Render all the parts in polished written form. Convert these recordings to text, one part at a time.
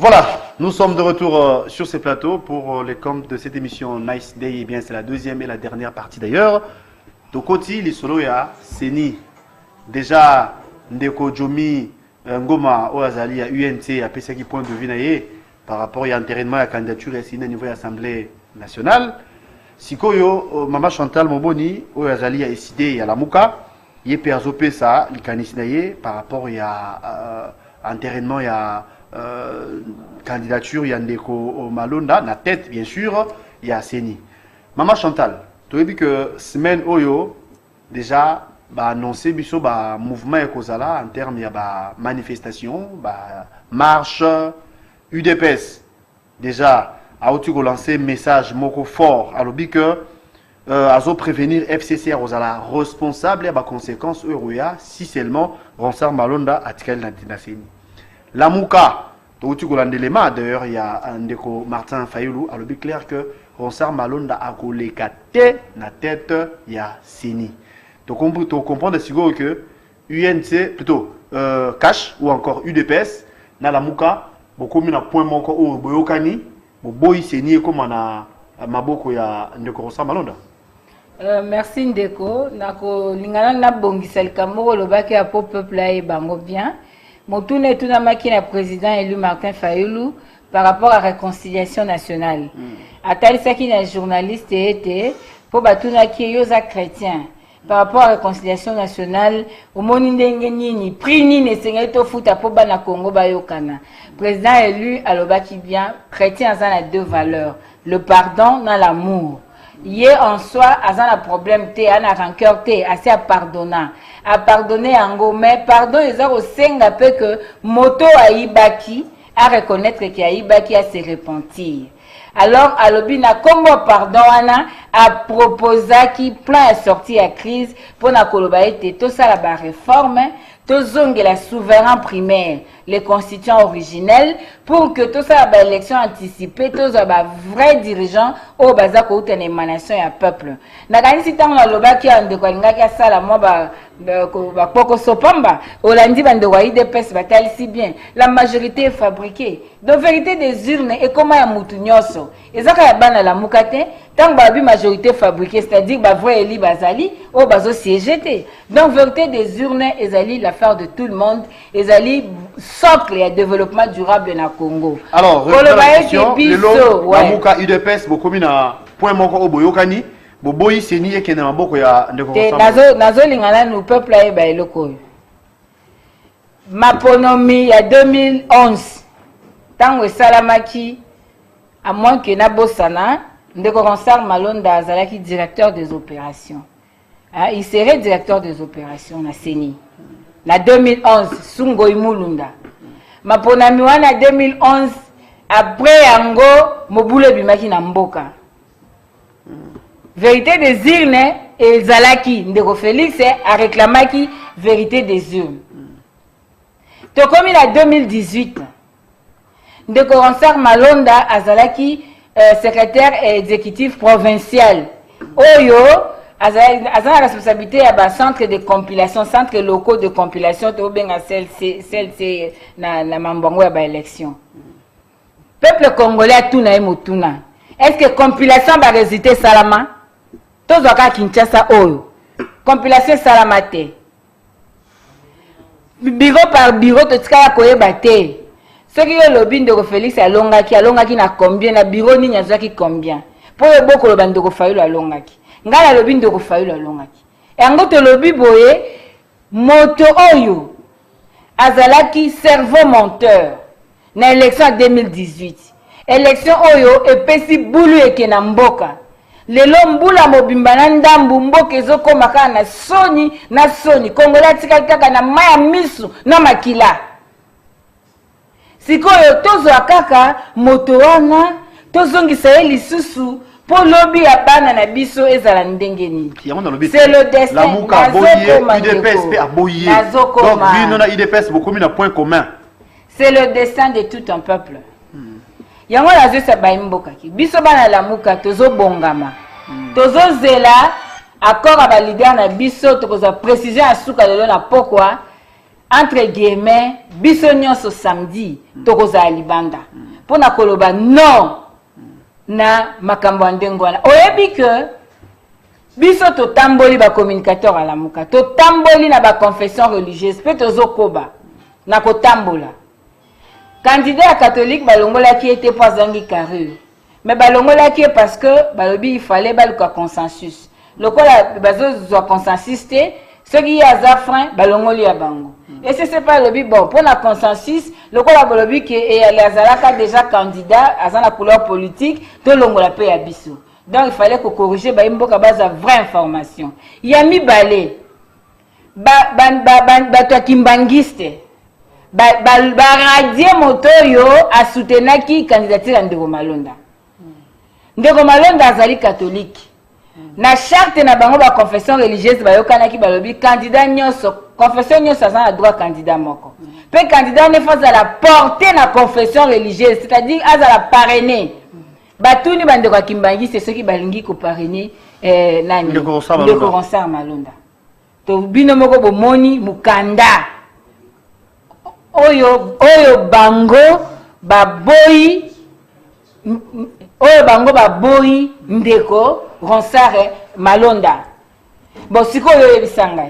Voilà, nous sommes de retour sur ces plateaux pour les comptes de cette émission Nice Day. Eh bien, c'est la deuxième et la dernière partie d'ailleurs. Tokoti, les solos ya Seni. Déjà, Ndeko Jomi Ngoma Oazali à UNT a fait qui point de vue naïe par rapport à l'enterrement à la candidature et au niveau de l'Assemblée nationale. Sikoyo, Mama Chantal Moboni Oazali a décidé à la Mouka. Il y a perdu ça, il par rapport à l'enterrement et à candidature, il y a Ndeko Malonda, la tête bien sûr, il y a Seni. Maman Chantal, tu as vu que semaine Oyo, déjà, annoncé le mouvement en termes de manifestation, marche, UDPS. Déjà, a lancé un message fort à l'objet que azo prévenir FCC aux responsable et conséquences euroya si seulement Ronsard Malonda a tiré la Seni. La Mouka, d'ailleurs, il y a un déco Martin Fayoulou, à l'objet clair que Ronsard Malonda a collé la tête, il y a Seni. Donc, on peut comprendre que UNC, plutôt Cash ou encore UDPS, dans la Mouka, beaucoup de points manquants au Boyokani, au Boy Seni, comme on a Maboko, il y a Ndeko Ronsard Malonda. Merci Ndeko. Nako lingana na bongisel kamoro lobaki a peuple et bango bien. Motoune tout na makina président élu Martin Fayoulou par rapport à réconciliation nationale. Atali saki na journaliste était pour batuna ki yoza chrétien par rapport à réconciliation nationale au moni ndenge nini prix nini sengai to futa po bana Congo bayokana. Président élu alobaki bien chrétien a deux valeurs, le pardon et l'amour. Yé en soi, a un problème, té, a un rancœur, té, assez à pardonner en go, mais pardon, ils ont aussi un peu que moto a ibaki, à reconnaître qu'il y a ibaki à se repentir. Alors, à l'obina, comme pardon, a proposé qui plan à sortir à crise pour na kolobaïte, tout ça la réforme, tout zong la souverain primaire, les constituants originels, pour que tout ça la élection anticipée, tout ça la vrai dirigeant au baza ko une émanation et un peuple. Nakani si tant la loba qui a ndeko linga ki sala moi ba poko sopamba, olandi bande wa IDPS batal si bien. La majorité est fabriquée. Donc vérité des urnes et comment ya mutu nyoso. Ezaka ya bana la mukate, tant babi majorité fabriquée, c'est-à-dire ba vrai eli bazali au bazo siégé. Donc vérité des urnes ezali l'affaire de tout le monde, ezali socle et développement durable na Congo. Alors, la Mouka UDPS beaucoup na point moko au boyokani, boboyi Seni et kena maboko ya ndeko Ronsard. Nazo lingana no peuple aye ba eloko. Maponomi ya 2011. Tango salamaki à moins que na bosana, ndeko Ronsard Malonda azalaki directeur des opérations. Il serait directeur des opérations na Seni. Na 2011 Sungo Imulunda. Maponami wana 2011 après yango mobule bimaki na mboka. Vérité des urnes et Zalaki Ndeko Félix a réclamé vérité des urnes. To comme en 2018 Ndeko Ronsard Malonda azalaki secrétaire exécutif provincial. Oyo a la responsabilité à centre de compilation, centre locaux de compilation, to benga celle na mambongo ya ba élection. Peuple congolais a tout na emotuna. Est-ce que compilation va résulter salama? Tous waka Kinshasa oyo. Compilation salama te. Bureau par bureau to tika koyeba te. Ce qui est le lobby de Félix alongaki na combien na bureau ni nyazaki combien. Pour le boko lo bando ko Fayoulou alongaki. Ngala lobby de ko Fayoulou alongaki. Et ango to lobby boye moto oyo azalaki cerveau monteur na élection 2018. Élection oyo epesi bulu eke na mboka. Lelo mbula mobimba na ndambu mboka ezokoma kaka na soni Kongola tika kaka na maya misu na makila. Sikoyo tozo kaka moto wana tozongisa lisusu po lobi ya bana na biso ezala ndenge nini. C'est le destin. La Mouka boye UDPS pe aboye. Donc bino na UDPS beaucoup na point commun. C'est le destin de tout un peuple. Yango la zo sa baimboka ki. Biso bana la Mouka tozo bongama. Tozo zela accord aba leader na biso tokoza précision asuka lelo na pokwa entre guillemets biso nyonso samedi tokoza libanda pona koloba non na makambo ndengo wana oyebi que biso to tamboli ba communicateur à la muka to tamboli na ba confession religieuse pe tozo koba na ko tambola candidat catholique balongola qui était pas zangi carré mais balongola qui parce que balobi il fallait baluka consensus lokola bazo zo consensus te ce qui y a zafrin balongoli ya bango et c'est pas le bon pour la consensus lokola balobi que et azalaka déjà candidat à la couleur politique to longola pe ya biso. Donc il fallait que corriger ba imboka baza vraie information. Yami balé ba kimbangiste ba radier motoyo a soutenaki candidature à Ndeko Malonda. Ndeko Malonda azali catholique. Na charte na bango ba confession religieuse ba yokanaki balobi candidat nyonso confession nyonso azana droit candidat moko. Pe candidat ne faut à la porter na confession religieuse, c'est-à-dire à la parrainer. Batuni bandeko kimbangi c'est ceux qui balingi ko parrainer nani Ndeko Ronsard Malonda. To bino moko bomoni mukanda. Oyo bango baboyi Ndeko Ronsard Malonda. Bon siko yo bisanga.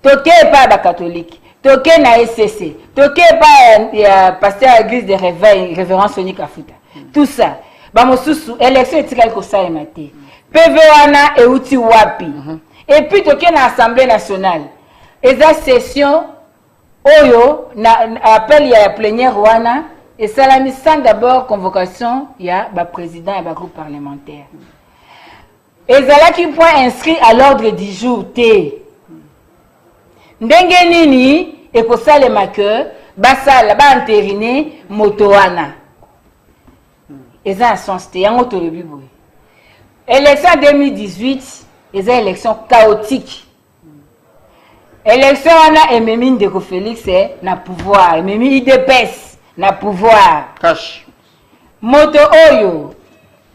Toke pas ba catholique, toke na SCC, toke pas pasteur à l'église de réveil révérend Sonic Africa. Tout ça. Ba mosusu élection etikali ko salema te. PV wana euti wapi. Et puis toke na assemblée nationale. Eza session oyo na appel ya plénière wana et salami sans d'abord convocation ya ba président et ba groupe parlementaire. Ezalaki point inscrit à l'ordre du jour te. Ndenge nini ekosalema que basala ba entériner moto wana. Eza un sens te yango to lebi boy. Élection 2018, eza élection chaotique. Élection wana ememi Ndeko Félix na pouvoir, ememi IDPS na pouvoir. Cash. Moto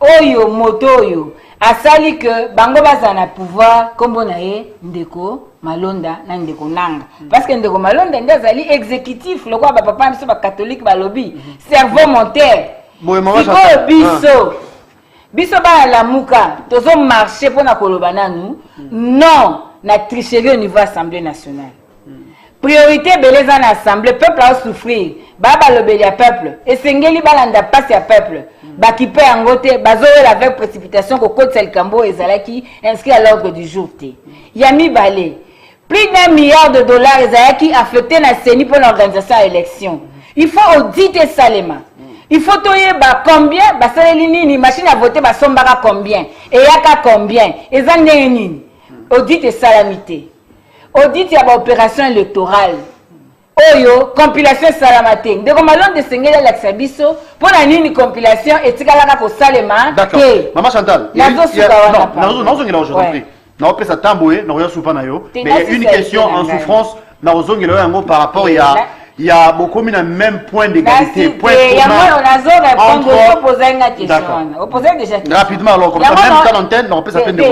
oyo asali que bango baza na pouvoir kombo na ye Ndeko Malonda na Ndeko Nanga. Parce que Ndeko Malonda ndazali exécutif lokwa ba papa biso ba catholique ba lobby, cerveau monteur. Biso ba la muka tozo marcher pour na koloba nanu non na tricherie au niveau Assemblée nationale. Priorité beleza na assemblée peuple a souffrir ba lobeli ya peuple et sengeli balanda passe ya peuple ba ki pe angote bazoel avec précipitation ko côte sel cambo ezalaki inscrit à l'ordre du jour te. Yami balé plus d'$1 milliard ezalaki affecté na CENI pour l'organisation à élection. Il faut auditer Salema. Il faut toyeba combien basaleli nini machine à voter basombaka combien et yaka combien ezande nini audit et salamité audit ya ba opération électorale oyo compilation salamate Ndeko Malonda sengela la biso pour la nini compilation etikala ko salema te maman Chantal non ngela aujourd'hui na opesa tamboé na oya soupa na yo mais il y a une question en souffrance na ozongela yango par rapport il y a beaucoup de même point d'égalité, point rapidement alors comme ça même temps d'antenne on peut s'appeler de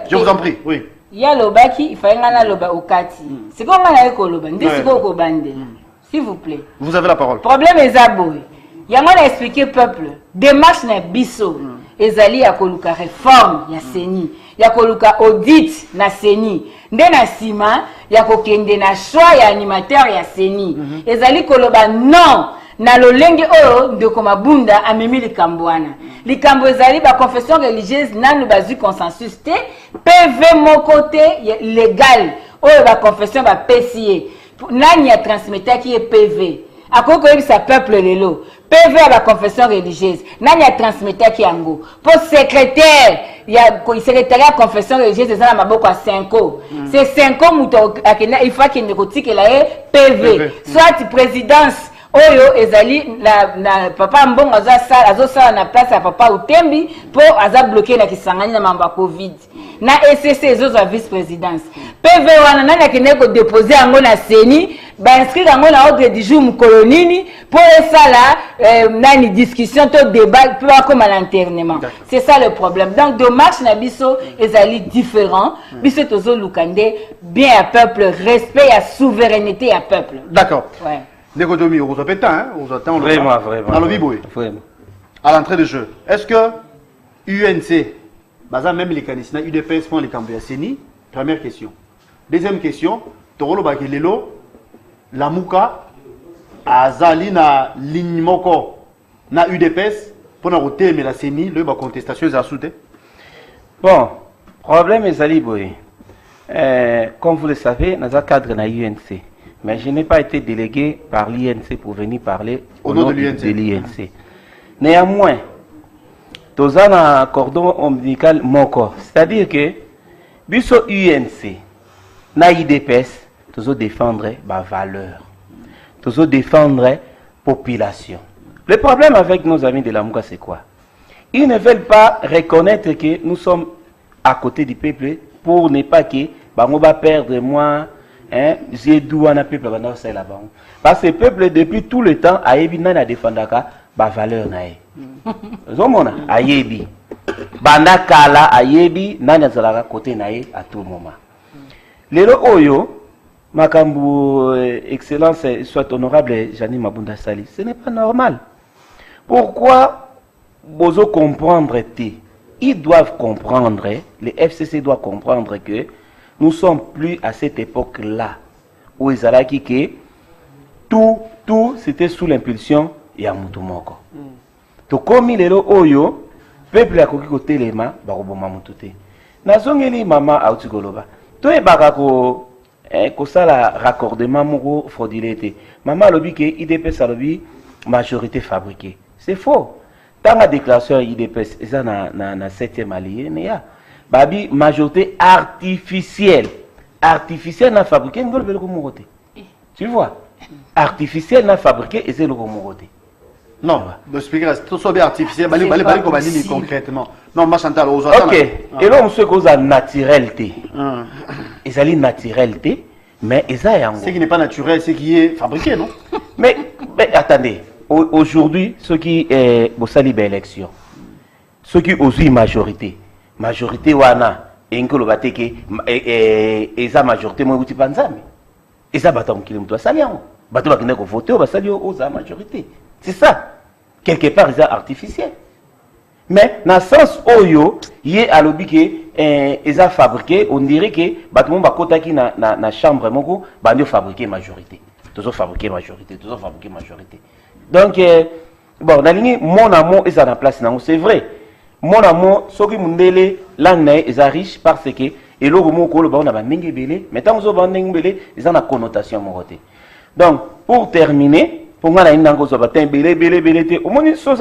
je vous en prie oui il y a l'obaki il faut ngana loba okati c'est comme ngana ekoloba ndisiko ko bande s'il vous plaît vous avez la parole problème ezaboy yango na expliquer peuple démarche na biso ezali ya koluka réforme ya CENI ya koluka audit na CENI nde na sima ya kokende na choix ya animateur ya CENI ezali koloba non na lolenge oyo Ndeko Mabunda amemi likambo wana likambo ezali ba confession religieuse nanu bazu consensus te PV moko te légal oyo ba confession ba PCA nani ya transmettre qui est PV akoko yebisa peuple lelo PV à la confession religieuse nani a transmettre ki yango pour secrétaire ya secrétariat confession religieuse ezala maboko a 5 ans c'est 5 ans muto akena il faut qu'il ne kotikela e PV soit présidence oyo ezali na papa mbongo azosala na place ya papa Utembi pour aza bloquer na kisangani na mamba covid na SCC ezoza vice présidence PV wana nani akene ko déposer yango na CENI inscrire dans l'ordre du jour colonini pour ça là une discussion tout débat pour comme à l'enterrement. C'est ça le problème. Donc dommage na biso ezali différent. Biso tozo lukande bien à peuple, respect à souveraineté à peuple. D'accord. Ouais. Ndeko Domi, on vous appelle hein, on vous attend vraiment. Dans le biboy. Vraiment. À l'entrée de jeu. Est-ce que UNC baza même les canisina UDPS font les cambios Seni? Première question. Deuxième question, Torolo Bakelelo la Muka azali na ligne moko na UDPS pour na roter mais la Seni le ba contestation za soute. Bon, problème est ali boy. Comme vous le savez, dans un cadre na UNC. Mais je n'ai pas été délégué par l'INC pour venir parler au nom de l'INC. Néanmoins, tous un cordon ombilical moko. C'est-à-dire que, biso UNC, na IDPS, tous défendre ma valeur. Tous défendre population. Le problème avec nos amis de la Mouka, c'est quoi? Ils ne veulent pas reconnaître que nous sommes à côté du peuple pour ne pas que, on va perdre moins. J'ai d'où un peuple là-bas. Parce que le peuple, depuis tout le temps, a défendu la valeur. Zomona, a yebi. Bandakala, a yebi, nana zalaka côté nae à tout moment. Lelo Oyo, Makambu, Excellence, soit honorable Jani Mabunda Sali, ce n'est pas normal. Pourquoi Bozo comprendre T? Ils doivent comprendre, les FCC doivent comprendre que nous ne sommes plus à cette époque-là où ils allaient que tout c'était sous l'impulsion de Moutoumoko. To komi lelo oyo peuple a koki côté les mains baroboma mutute. Nazongeli mama autigoloba. To e bakako sala raccordement moko fraudulé. Mama lobi ke IDPS lobi majorité fabriquée. C'est faux. Dans la déclaration IDPS ça na 7e allié ne ya babi majorité artificielle. Artificielle n'a fabriqué ngol belo ko mokote. Tu vois? Artificielle n'a fabriqué et c'est le mokote. Non, le speaker tout soit bien artificiel, bali comme dit concrètement. Non, ma Chantal aux autres. OK. Et là on se cause à naturalité. Ils allaient naturalité, mais ils ont ce qui n'est pas naturel, c'est qui est fabriqué, non? mais attendez, aujourd'hui ceux qui bossali élection. Ceux qui osent majorité wana engolo bateke eza majorité mo uti panzami. Eza batam kilimto salian. Bato bakende ko voter ba sali aux majorité. C'est ça. Quelque part, c'est artificiel. Mais dans le sens où il y a lobby qui est fabriqué, on dirait que battement bakota qui na chambre moko bandi fabriquer majorité. Toujours fabriquer majorité, toujours fabriquer majorité. Donc bon, dans ligne mon amour est à la place non, c'est vrai. Mon amour, ce qui mundele langue est riche parce que et le moko le ba na ndenge belé, mais tant que zo ba ndenge belé, ils ont la connotation moroté. Donc pour terminer pour moi,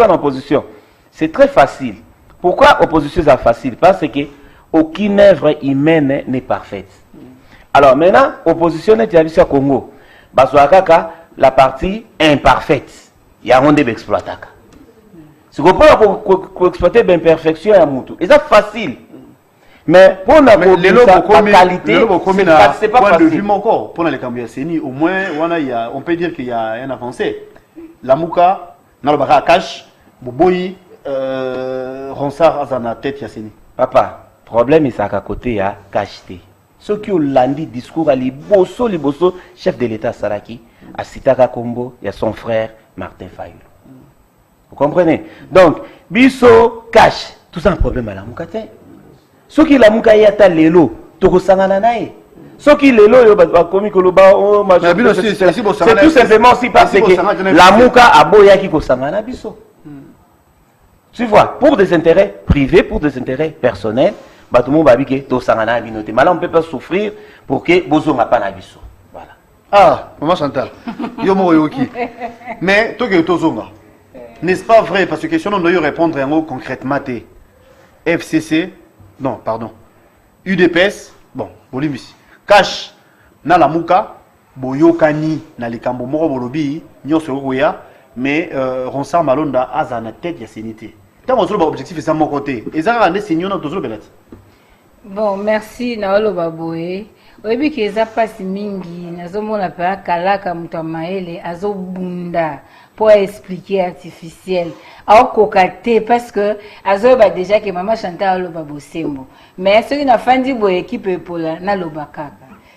opposition. C'est très facile. Pourquoi opposition est facile? Parce que aucune œuvre humaine n'est parfaite. Alors maintenant, opposition est à Congo. La partie imparfaite. Il y a un exploiter. Si vous pour exploiter l'imperfection, c'est facile. Mais pour la qualité, c'est pas facile. De vue encore, pour les cambios Seni, au moins, on peut dire qu'il y a un avancé. La Mouka, Nalbara Kash, Boboyi, Ronsar Azana tête Yasseni. Papa, problème est à côté à Kachté. Ceux qui ont lundi discours à Liboso, chef de l'État Saraki, à Sitaka Kombo, il y a son frère Martin Fayulu. Vous comprenez? Donc, Biso, Cash, tout ça un problème à la Mouka. Ceux qui la Mouka yata lelo, Toko Sangananae. Ceux qui lelo, c'est tout simplement aussi parce que la Mouka a boya qui Sangana Biso. Tu vois, pour des intérêts privés, pour des intérêts personnels, tout le monde va dire que to Sangana Binote. Mais là, on ne peut pas souffrir pour que Bozo n'a pas Nabiso. Voilà. Ah, maman Chantal. Yomo Yoki. Mais, toi que Tozonga. N'est-ce pas vrai? Parce que question, on doit y répondre un mot concrètement. FCC, non, pardon. UDPS, bon, Bolimis. Cash, na la Mouka, Boyokani, na les Kambo Moro Bolobi, Nyoso Roya, mais Ronsar Malonda, Azana tête, Yasenité. Tant que l'objectif est ça, mon côté. Et ça, on est signé dans tous les billets. Bon, merci, Naolo Baboé. oyebi ke eza pasi mingi nazomona mpe kalaka moto ya mayele azobunda mpo aexplike artificiel aokoka te parce que azoyoba déjà ke mama Chantal aloba bosembo mais soki nafandi boye équipe epola naloba kaka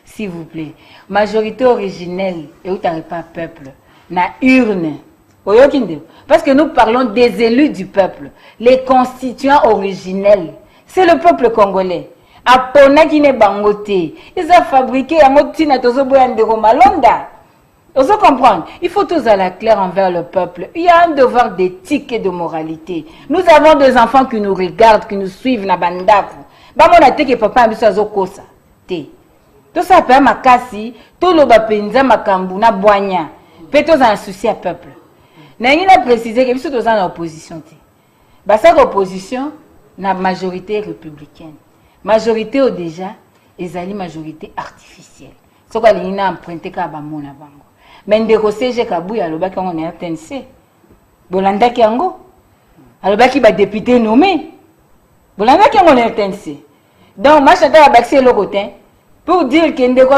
s'il vous plaît majorité originelle eutari pas peuple na urne oyoki nde parce que nous parlons des élus du peuple les constituants originels c'est le peuple congolais aponaki ne bango te ils ont fabriqué yango tina tozoboya ndeko malonda. Vous comprendre, il faut tous aller clair envers le peuple. Il y a un devoir d'éthique et de moralité. Nous avons des enfants qui nous regardent, qui nous suivent na bandako. Ba mona te ke papa ambiso azokosa te. Tout ça peut makasi, tout le bapenza makambu na boanya. Pe tous en souci à peuple. Na ngina préciser que biso tous en opposition te. Ba sa opposition na majorité républicaine. Majorité au déjà, ezali majorité artificielle. Soko lina emprunter ka ba mona bango. Mais ndeko CG Kabuya alobaki yango na RTNC. Bolandaki yango. Alobaki ba député nommé. Bolandaki yango na RTNC. Donc moi j'entends la baxer le côté pour dire que ndeko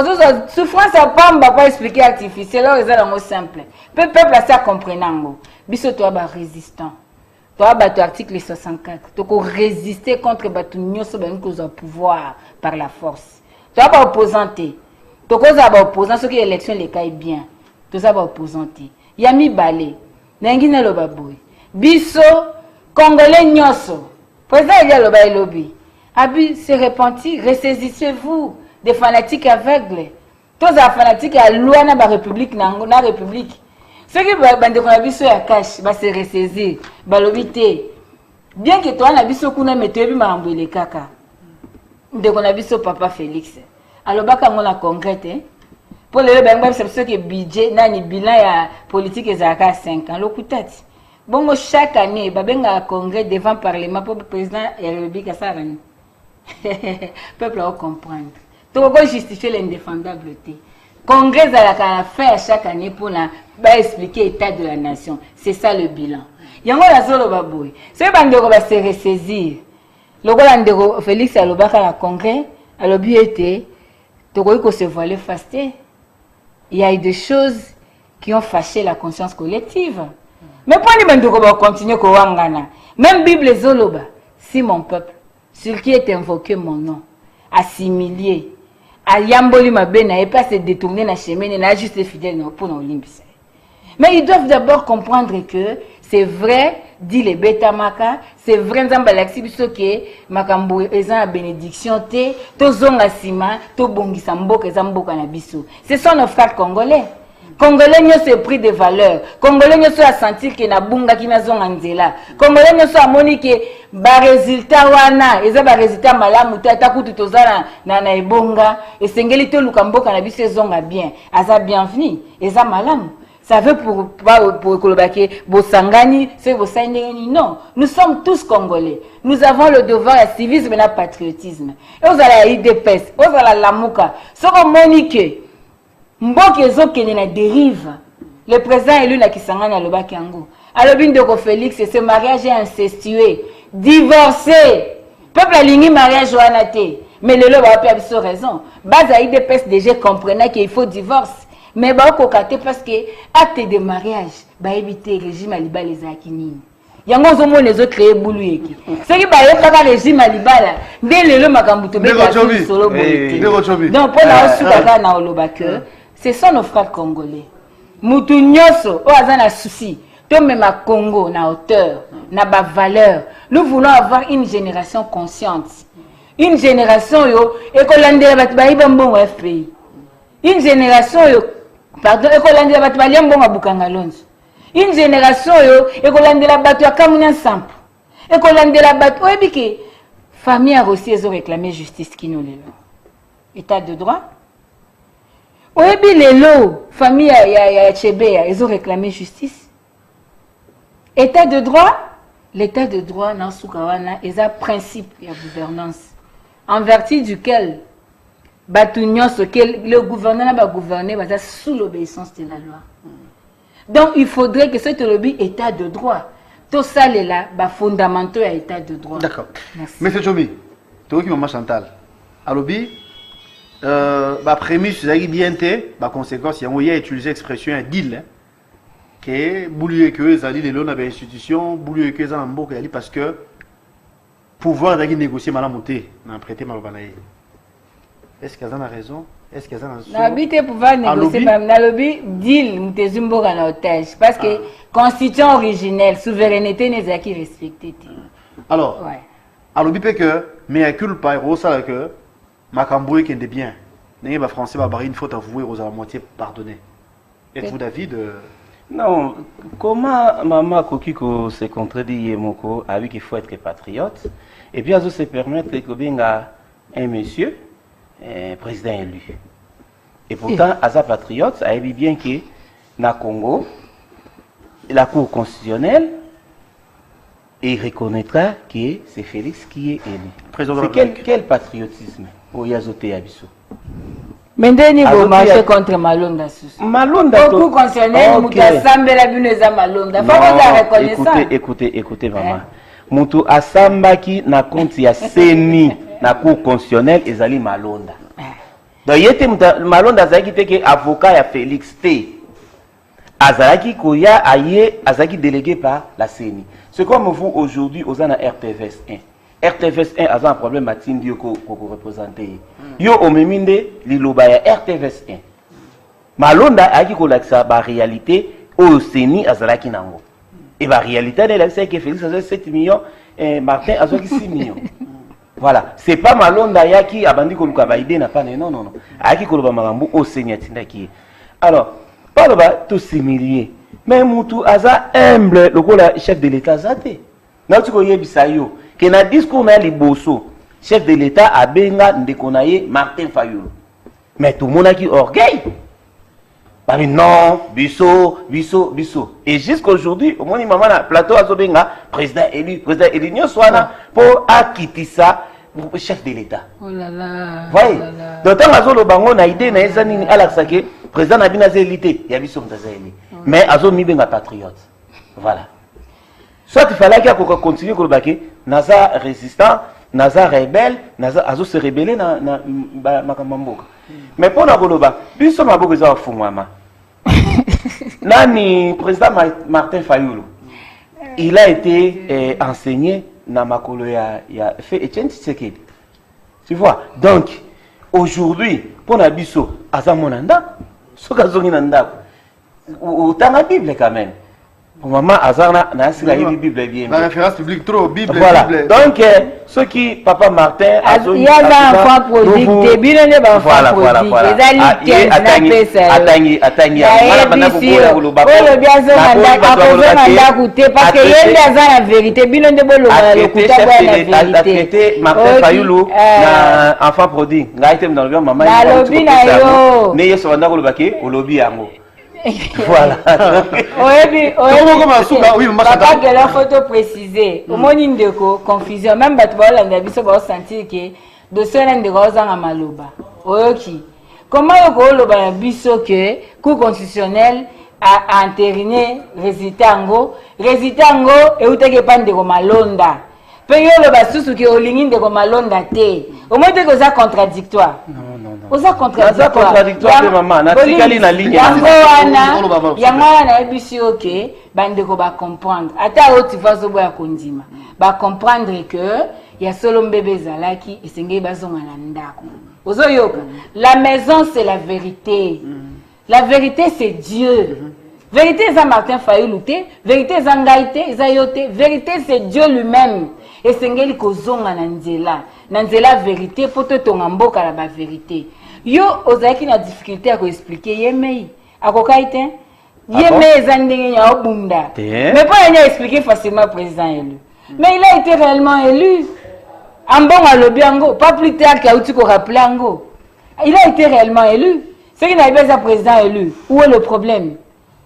souffrance à pamba pas expliquer artificiel là c'est la simple. Peuple ça comprenango. Biso toi ba résistant. Toi ba article 64. Tu ko résister contre batu nyoso ba nkoza pouvoir par la force. Toi ba opposanté. Tu koza ba opposant ce qui élection les caille bien. Tout ça va opposanter. Yami balé. Nengine lo baboy. Biso Congolais nyoso. Président il y a le bail lobby. Abi se repentir, ressaisissez-vous des fanatiques aveugles. Tous les fanatiques à loi na ba république na république. Ceux qui bande ko biso ya cash ba se ressaisir, ba lobité. Bien que toi na biso kuna metebi mambele kaka. Ndeko na biso papa Félix. Alobaka ngona congrès pour le benga c'est ce que budget nani bilan ya politique ezaka 5 ans lokutati bongo chaque année babenga congrès devant parlement pour président et le bic asarani peuple va comprendre to ko justifier l'indéfendabilité congrès à la faire chaque année pour la expliquer l'état de la nation c'est ça le bilan yango la zolo baboy c'est bandeko ba se ressaisir lokola ndeko Félix alobaka la congrès alobi été to ko se voiler fasté. Il y a eu des choses qui ont fâché la conscience collective. Mais pour nous continuer à même Bible Zoloba, si mon peuple, sur qui est invoqué mon nom, assimilé, à Yamboli Mabena et pas se détourner dans la chemin, n'a juste fidèle pour nos limbes. Mais ils doivent d'abord comprendre que c'est vrai, dit les Betamaka, c'est vrai, Nzambalaxi bisoke, Makambo, ezan la bénédiction, to zonga sima, to bongisa mboka, ezamboka na biso. Ce sont nos frères congolais. Congolais n'y se pris de valeur. Congolais n'y se sentir que na bunga ki na zonga nzela. Congolais n'y se amoni que ba résultat wana, eza ba résultat malamu ta kutu tozana na ebonga, et sengeli to lukamboka na biso zonga bien. Aza bienvenue, eza malamu. Ça veut pour Kolobake, Bosangani, c'est Bosangani. Non, nous sommes tous Congolais. Nous avons le devoir à civisme et à patriotisme. Et vous allez à IDPS, vous allez à Lamuka. Ce qu'on monique, Mboke Zoke na dérive. Le président élu na Kisangani à Lobakango. Alors, Bindoko Félix, ce mariage est incestueux, divorcé. Peuple a ligné mariage ou anaté. Mais le lot va pas raison. Base à IDPS déjà comprenait qu'il faut divorce. Mais bah kokate parce que acte de mariage bah éviter régime alibal les akinini yango zomo les autres créer boulou yeki ce qui bah yeka régime alibala dès le makambuto be solo bonité donc pour la suka na olobaka ce sont nos frères congolais mutu nyoso o azana souci to même à Congo na hauteur na ba valeur nous voulons avoir une génération consciente une génération yo ekolandela bat ba iba mbongo FPI une génération yo pardon ekolandela batu baliambonga bukanga lonzo une génération yo ekolandela batu akamunya sample ekolandela batu oyebiki famille a aussi ezo réclamer justice kino lelo état de droit oyebi lelo famille ya Chebeya ezo réclamer justice état de droit l'état de droit na sukawana eza principe ya gouvernance en vertu duquel le gouvernement va gouverner sous l'obéissance de la loi. Donc il faudrait que ce lobby état de droit. Tout ça est là, fondamentaux à état de droit. D'accord. Monsieur Chomi, tu vois qui Maman Chantal. À lobby, prémisse c'est bien té conséquence il y a utilisé l'expression un deal que boulou que les alliés les lois avec institution boulou que les ambo parce que pouvoir d'aller négocier mal monter n'a prêté mal balaye. Est-ce qu'ils ont raison? Est-ce qu'ils ont raison? N'habite pouvoir négocier même na lobby deal mutezumbo en otage parce que constitution originelle souveraineté n'est pas qui respecté. Alors ouais. Alors lobby que mais culpa et ça que Macamboué qui est bien. Les Français va une faute avouée aux à la moitié pardonner. Êtes-vous David? Non, comment maman Kokiko se contredit Moko avec qu'il faut être patriote et puis à se permettre que benga un monsieur président élu. Et pourtant à sa patriote, a dit bien que na Congo la Cour constitutionnelle il reconnaîtra que c'est Félix qui est élu. C'est quel patriotisme au Yazoté Abisso? Maintenant, il faut marcher contre Malonda. Malonda. Beaucoup constitutionnel, Mouta Samba la Buneza Malonda. Faut qu'on la reconnaisse. Écoutez, maman. Moutou Asamba qui n'a compte ya Seni na Cour constitutionnelle ezali Malonda. Donc il était Malonda azaki teke avocat ya Félix T. Azaki koya aye azaki délégué par la Seni. C'est comme vous aujourd'hui aux ana RTVS 1. RTVS 1 a un problème à Tindio ko représenter. Yo omeminde liloba ya RTVS 1. Malonda aki ko laksa ba réalité au Seni azalaki nango. Et la réalité c'est que Félix a 7 millions et Martin a 6 millions. Voilà, c'est pas Malonda yaki abandi ko luka ba idée na pas non. Aki ko luba magambu au Seni atindaki. Alors, pas ba tout similier. Mais mutu aza humble le chef de l'État zate. Na tu ko yebisa yo que na discours na liboso chef de l'État a benga ndekonaye Martin Fayulu. Mais tout le monde a qui orgueil. Bah mais non, biso. Et jusqu'aujourd'hui, au moins maman na plateau a benga président élu nyo soana pour acquitter ça chef de l'État. Oh là là. Voyez. D'autant azo lo bango na idée na eza nini alaksa ke président na bina zélité, ya biso mtazeli. Mais azo mi benga patriote. Voilà. Soit il fallait qu'il continue à le naza résistant, naza rebelle, naza azo se rebeller na makamamboka. Mais pour na goloba, biso maboko za fumama. Nani président Martin Fayulu. Il a été enseigné na makolo ya fait Etienne Tshisekedi. Tu vois? Donc aujourd'hui, pour na biso azamonanda, sokazongi nanda. Autant la Bible quand même. Maman Azarna n'a pas la Bible bien. La référence publique trop Bible. Voilà. Bible. Donc ceux qui papa Martin il y a un enfant prodigue, début de voilà. enfant prodigue. Voilà. Papa que la photo précisée. Au moins une déco confusion. Même batouala n'abiso va sentir que de cela de rose en maloba. Ok. Comment le loba biso que cour constitutionnel a entériné résultat ngo et où te pas de malonda. Peyo le basusu que au ligne de malonda te. Au moins te que ça contradictoire. Oza contradictoire maman na tikali na ligne yango na ebisi OK bandeko ba comprendre ata oti vazo boya kondima ba comprendre que ya solo mbebe zalaki esengeli bazonga na ndako ozoyoka la maison c'est la vérité la vérité c'est Dieu vérité c'est Martin Fayulu te vérité c'est Ngaite Zayote vérité c'est Dieu lui-même esengeli kozonga na nzela vérité pour te tonga mboka la ba vérité. Yo ozaki na difficulté à expliquer yemei akokaite yemei zandenge nya obunda mais pas nya expliquer facilement président élu mais il a été réellement élu ambonga lobiango pas plus tard qu'auti ko rappelango il a été réellement élu c'est qu'il n'a pas un président élu où est le problème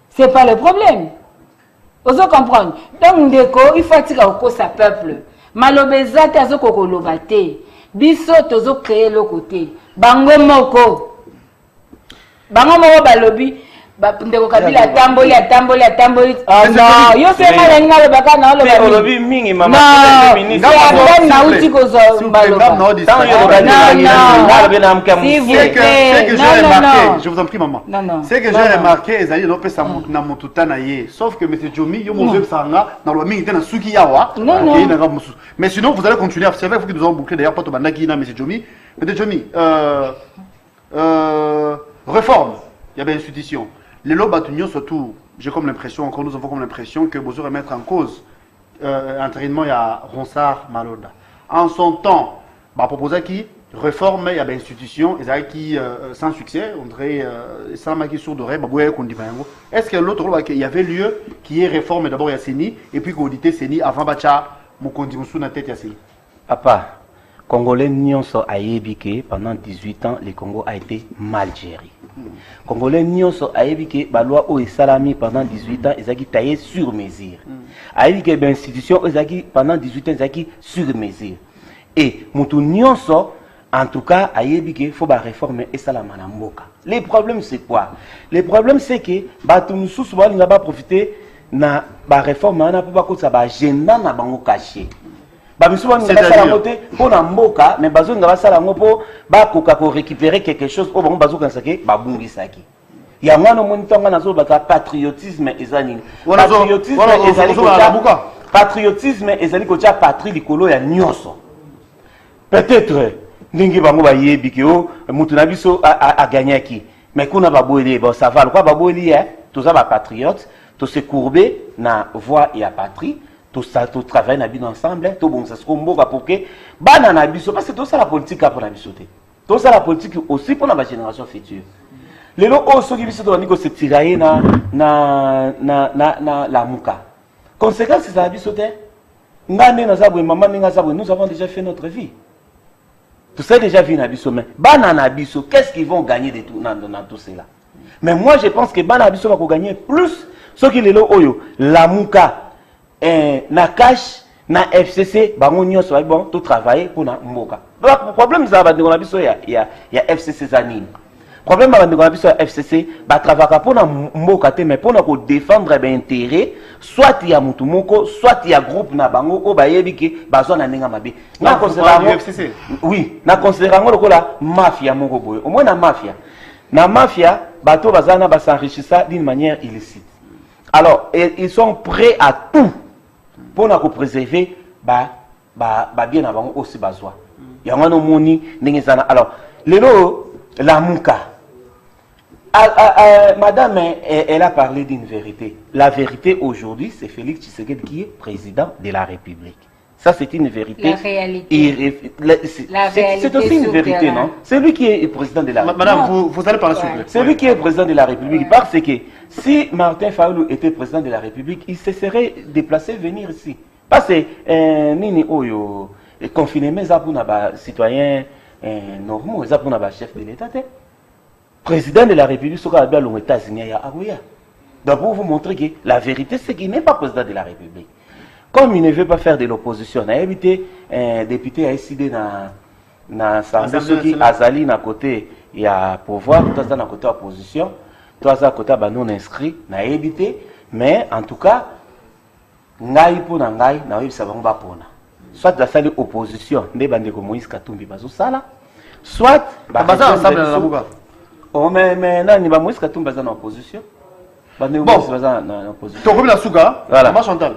c'est pas le problème ozo comprendre donc ndeko il faut tika ko sa peuple malobeza te azoko koloba te biso tozo créer le côté bango moko balobi ndeko Kabila atamboli. Ah non, yo c'est mal ngalo baka na lo ba. Olobi mingi mama ministre. Non, na uti ko zo mbaloba. Non, je vous en prie maman. C'est que j'ai remarqué ezali no pesa na mututa na ye. Sauf que monsieur Jomi yo mozo sanga na lo mingi tena suki yawa. Mais sinon vous allez continuer. C'est vrai que nous avons bouclé d'ailleurs pas to bandaki na monsieur Jomi. Monsieur Jomi réforme. Il y avait institution. Les lots batunions surtout, j'ai comme l'impression, encore nous avons comme l'impression que vous aurez mettre en cause entraînement il y a Ronsard Maloda. En son temps, bah proposer qui réforme il y avait institution et ça qui sans succès, on dirait sans maquis sur d'oreille, bah ouais qu'on dit pas. Est-ce que l'autre il y avait lieu qui est réforme d'abord il y a Seni et puis qu'auditer Seni avant bacha mon condition sous la tête il y a Seni. Papa, Congolais nyonso ayebi pendant 18 ans le Congo a été mal géré. Congolais nyonso ayebi ke ba loi o esalami pendant 18 ans ezaki taillé sur mesure. Ayebi ke ba institution ezaki pendant 18 ans ezaki sur mesure. Et mutu nyonso en tout cas ayebi ke faut ba réformer esalama na mboka. Les problèmes c'est quoi? Les problèmes c'est que batu mususu ba linga ba profiter na ba réforme na po ba ko sa ba agenda na bango caché. Pour Namboka, mais bazo nga basala ngopo ba koka ko récupérer quelque chose au bon bazo kansake ba bungi saki. Ya mwana monitonga nazo baka patriotisme ezani. Patriotisme ezali ko tia patrie likolo ya nyonso. Peut-être ndingi bango ba yebi ke o mutu na biso a gagné qui. Mais kuna ba boeli bon ça va quoi ba boeli tous ba patriote, tous se courber na voie ya patrie. Tout ça, tout travail na bien ensemble, tout bon ça se combo pour que bana na biso parce que tout ça la politique pour la bisoté. Tout ça la politique aussi pour la génération future. Les lots aussi qui biso doit niko se tirailler na la muka. Conséquence c'est la bisoté. Ngane na zabwe maman ninga zabwe nous avons déjà fait notre vie. Tout ça déjà vu na biso mais bana na biso qu'est-ce qu'ils vont gagner de tout dans tout cela. Mais moi je pense que bana biso va gagner plus ce qui les lots oyo la muka na cash na FCC bango nyonso bon tout travailler pour na mboka. Le problème ça va de biso ya FCC zanini. Problème ba de biso ya FCC ba travailler pour na mboka te mais pour na ko défendre ben intérêt soit ya mutu moko soit ya groupe na bango o ba yebi ke bazo na ninga mabe. Na considérer FCC. Oui, na considérer ngo lokola mafia moko boye. Au moins na mafia. Na mafia bato bazana ba s'enrichir d'une manière illicite. Alors, ils sont prêts à tout pour nous préserver bien avant aussi besoin. Il y a un moni alors la mouka madame elle a parlé d'une vérité. La vérité aujourd'hui c'est Félix Tshisekedi qui est président de la République. Ça c'est une vérité. La réalité. C'est aussi une vérité, non? C'est lui qui est président de la République. Madame, vous allez parler s'il vous plaît. C'est lui qui est président de la République. Parce que si Martin Fayulu était président de la République, il se serait déplacé venir ici. Parce que Nini Oyo confiné mais ça pour les citoyens normaux, ça pour les chefs de l'État. Président de la République, ce qu'on a aux États-Unis, il y a Aouya. Donc pour vous montrer que la vérité, c'est qu'il n'est pas président de la République. Comme il ne veut pas faire de l'opposition, il a évité un député à décidé dans l'Assemblée qui Azali à côté, il y a pouvoir, tout ça à côté opposition, tout ça à côté non inscrit, il a évité, mais en tout cas, ngai pour ngai, na oui ça va pas pour na. Soit la salle opposition, ne bande comme Moïse Katumbi bazo sala, soit baza ensemble na buka. Oh mais non, ni ba Moïse Katumbi baza na opposition. Bande Moïse baza na opposition. To comme la souga, voilà. Chantal.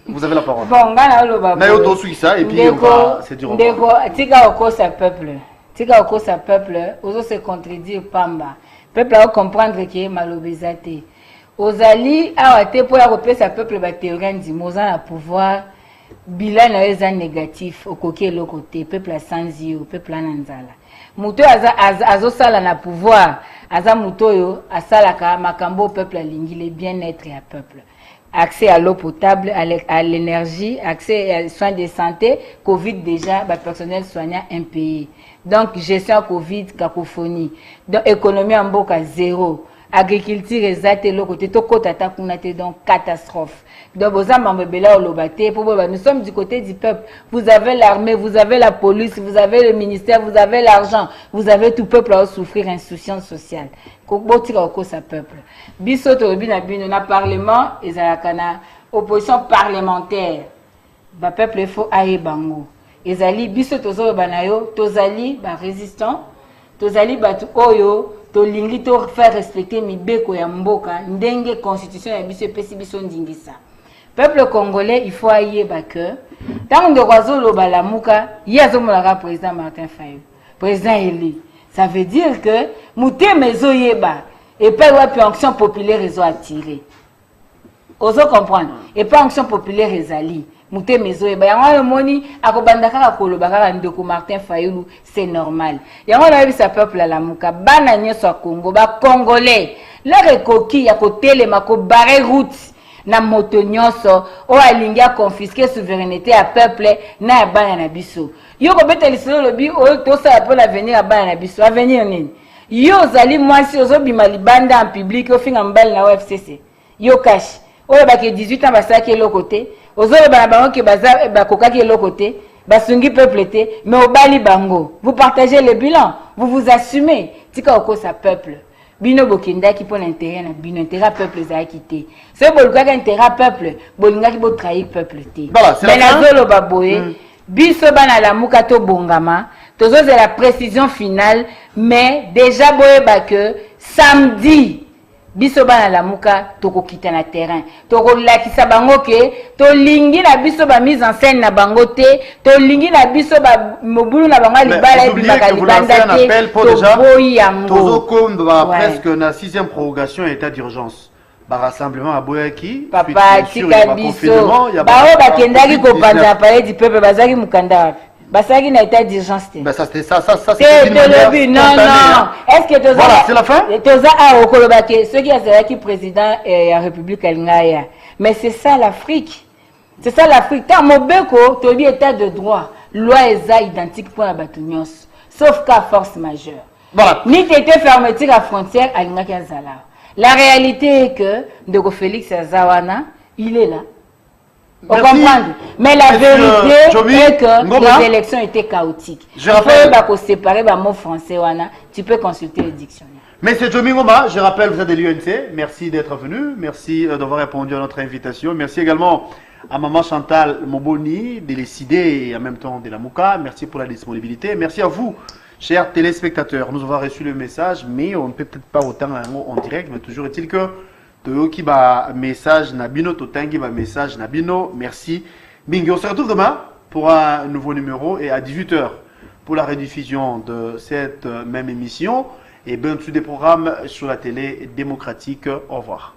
Vous avez la parole. Bon, ngana loba. Na yo to sui ça et puis on va c'est dur. Ndeko tika okosa peuple. Tika okosa peuple, ozo se contredire pamba. Peuple a comprendre que malobezate. Ozali awa te po ya kopesa peuple ba théorie ndimoza na pouvoir bilan na eza négatif okoki eloko te peuple a sanzi o peuple na nzala. Muto azo sala na pouvoir aza muto yo asalaka makambo peuple alingi le bien-être ya peuple. Accès à l'eau potable, à l'énergie, accès aux soins de santé, Covid déjà, personnel soignant impayé. Donc, gestion Covid, cacophonie. Donc, économie en boca zéro. agriculture exacte le côté to kota ta kunate donc catastrophe. Donc nous sommes du côté du peuple. Vous avez l'armée, vous avez la police, vous avez le ministère, vous avez l'argent, vous avez tout peuple à souffrir insouciance sociale. Sa peuple. Biso to bina bino na parlement ezalakana opposition parlementaire. Ba peuple il faut aye bango. Ezali biso tozo banayo tozali ba résistant, tozali batu oyo to lingi to faire respecter mibeko ya mboka ndenge constitution ya biso pesi biso ndingisa. Peuple congolais, il faut ailler que tant de oiseaux le balamuka, il y a le président Martin Fayulu, président élu. Ça veut dire que mouté mezo yeba et pas une action populaire ils ont attiré. Oso comprendre. Et pas action populaire ezali. Mouté mezo yeba. Yango le moni akobandaka ka kolobaka ndeko Martin Fayulu, c'est normal. Yango na sa peuple la muka bana nyeso Congo ba congolais. Le recoki ya ko telema ko barrer route. Na moto nyonso o alingia confisquer souveraineté à peuple na ya bana na biso yo ko beteli solo lobi o to sa pour l'avenir ya bana na biso avenir nini yo zali mwasi ozo bima libanda en public o finga mbali na FCC yo cash o ba ke 18 ans basaki lo côté ozo ba bango ke baza ba kokaki lo côté basungi peuple té mais au bali bango vous partagez le bilan vous vous assumez tika oko sa peuple bino bokinda ki pour l'intérêt na bino intérêt peuple za quitté ce bolga intérêt peuple bolinga ki bo trahir peuple té mais na zolo baboye biso bana la muka to bongama tozo c'est la précision finale mais déjà boye ba que samedi biso bana la muka toko kita na terrain toko lakisa bango ke to lingi na biso ba mise en scène na bango te to lingi na biso ba mobulu na bango libala et bimaka libanda te to boyi yango tozo comme presque na 6e prorogation état d'urgence ba rassemblement aboyaki papa tika biso ba o bakendaki ko panza palais du peuple bazaki mukanda basaki na état d'urgence. Ça c'est non. Est-ce que toza voilà, c'est la fin? Toza a okolobake ceux qui a qui président la République alingaya. Mais c'est ça l'Afrique. C'est ça l'Afrique. Tant mobeko tobi état de droit, loi eza identique pour la batunyos. Sauf cas force majeure. Voilà. Ni t'étais fermeture à frontière alingaka zala. La réalité est que Ndeko Félix Azawana, il est là. On comprend. Mais la vérité est que les élections étaient chaotiques. Je rappelle que séparer le mot français, tu peux consulter le dictionnaire. Monsieur Jomi Ngoma, je rappelle, vous êtes de l'UNC. Merci d'être venu. Merci d'avoir répondu à notre invitation. Merci également à Maman Chantal Moboni de l'ECID et en même temps de la Mouka. Merci pour la disponibilité. Merci à vous, chers téléspectateurs. Nous avons reçu le message, mais on ne peut peut-être pas autant en direct, mais toujours est-il que Toyoki ba message Nabino, Totangi ba message Nabino, merci. Bingi, on se retrouve demain pour un nouveau numéro et à 18h pour la rediffusion de cette même émission et bien sûr des programmes sur la télé démocratique. Au revoir.